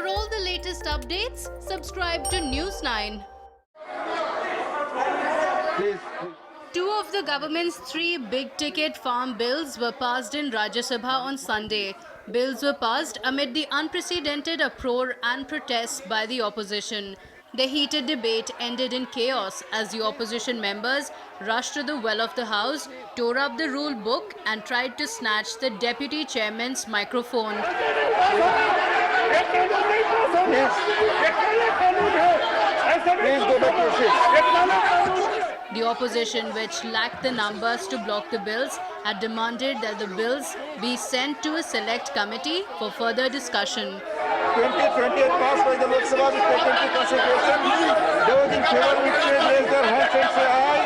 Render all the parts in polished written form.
For all the latest updates, subscribe to News 9. Two of the government's three big-ticket farm bills were passed in Rajya Sabha on Sunday. Bills were passed amid the unprecedented uproar and protests by the opposition. The heated debate ended in chaos as the opposition members rushed to the well of the House, tore up the rule book and tried to snatch the deputy chairman's microphone. The opposition, which lacked the numbers to block the bills, had demanded that the bills be sent to a select committee for further discussion. 2020 passed by the Lok Sabha with taken into consideration. Those in favor which raise their hands and say aye.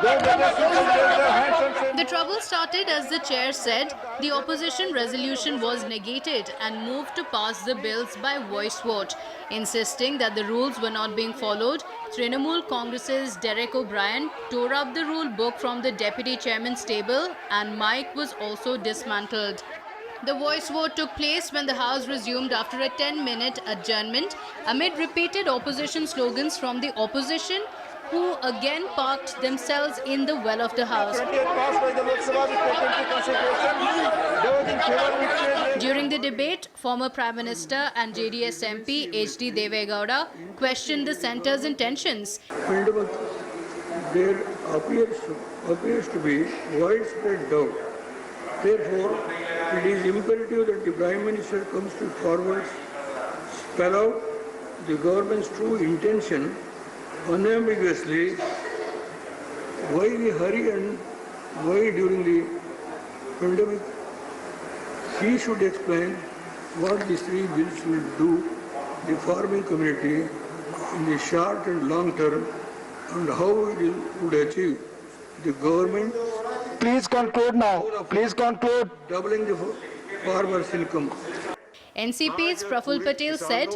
Those against which raise their hands and say. The trouble started as the chair said the opposition resolution was negated and moved to pass the bills by voice vote. Insisting that the rules were not being followed, Trinamool Congress's Derek O'Brien tore up the rule book from the deputy chairman's table and mic was also dismantled. The voice vote took place when the House resumed after a 10-minute adjournment amid repeated opposition slogans from the opposition, who again parked themselves in the well of the House. During the debate, former Prime Minister and JDS MP H.D. Deve Gowda questioned the centre's intentions. There appears to be widespread doubt. Therefore, it is imperative that the Prime Minister comes to forward, spell out the government's true intention unambiguously, why the hurry and why during the pandemic. He should explain what these three bills will do the farming community in the short and long term and how it would achieve the government. Please conclude now. Please conclude. Doubling the farmers' income. NCP's Praful Patel said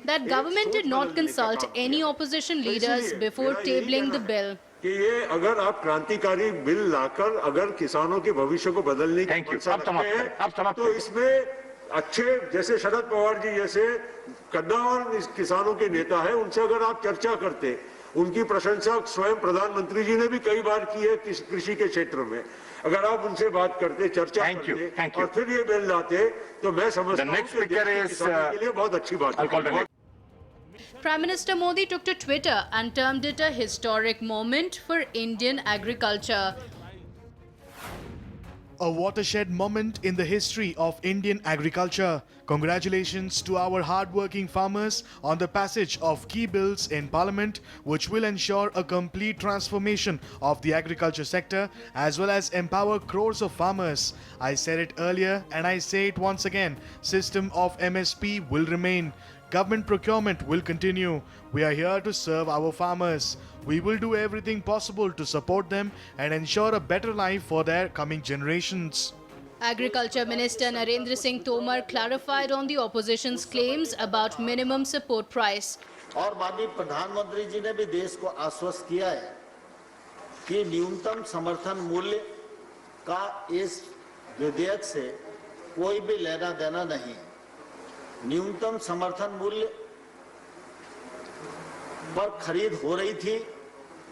that government did not consult any opposition leaders before tabling the bill. कि ये अगर आप क्रांतिकारी bill लाकर अगर किसानों के भविष्य को बदलने की मंशा रखते हैं तो इसमें अच्छे जैसे शरद पवार जी जैसे कद्दावर किसानों के नेता हैं उनसे अगर आप चर्चा करते उनकी प्रशंसा स्वयं प्रधानमंत्री जी ने भी कई बार की है कृषि के क्षेत्र में अगर आप उनसे बात करते चर्चा करते और फिर ये बिल लाते तो मैं समझता हूं कि किसानों के लिए बहुत अच्छी बात है. Prime Minister Modi took to Twitter and termed it a historic moment for Indian agriculture. A watershed moment in the history of Indian agriculture. Congratulations to our hard-working farmers on the passage of key bills in Parliament which will ensure a complete transformation of the agriculture sector as well as empower crores of farmers. I said it earlier and I say it once again, system of MSP will remain. Government procurement will continue. We are here to serve our farmers. We will do everything possible to support them and ensure a better life for their coming generations. Agriculture Minister Narendra Singh Tomar clarified on the opposition's claims about minimum support price. और माननीय प्रधानमंत्री जी ने भी देश को आश्वस्त किया है कि न्यूनतम समर्थन मूल्य का इस विधेयक से कोई भी लेना देना नहीं है. न्यूनतम समर्थन मूल्य पर खरीद हो रही थी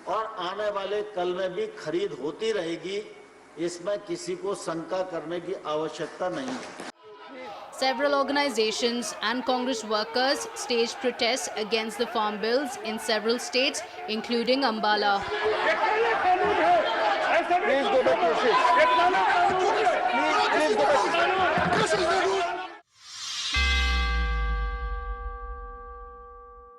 और आने वाले कल में भी खरीद होती रहेगी. इसमें किसी को शंका करने की आवश्यकता नहीं है. Several organizations and Congress workers staged protests against the farm bills in several states, including Ambala. Please go back to your seats. Please go back.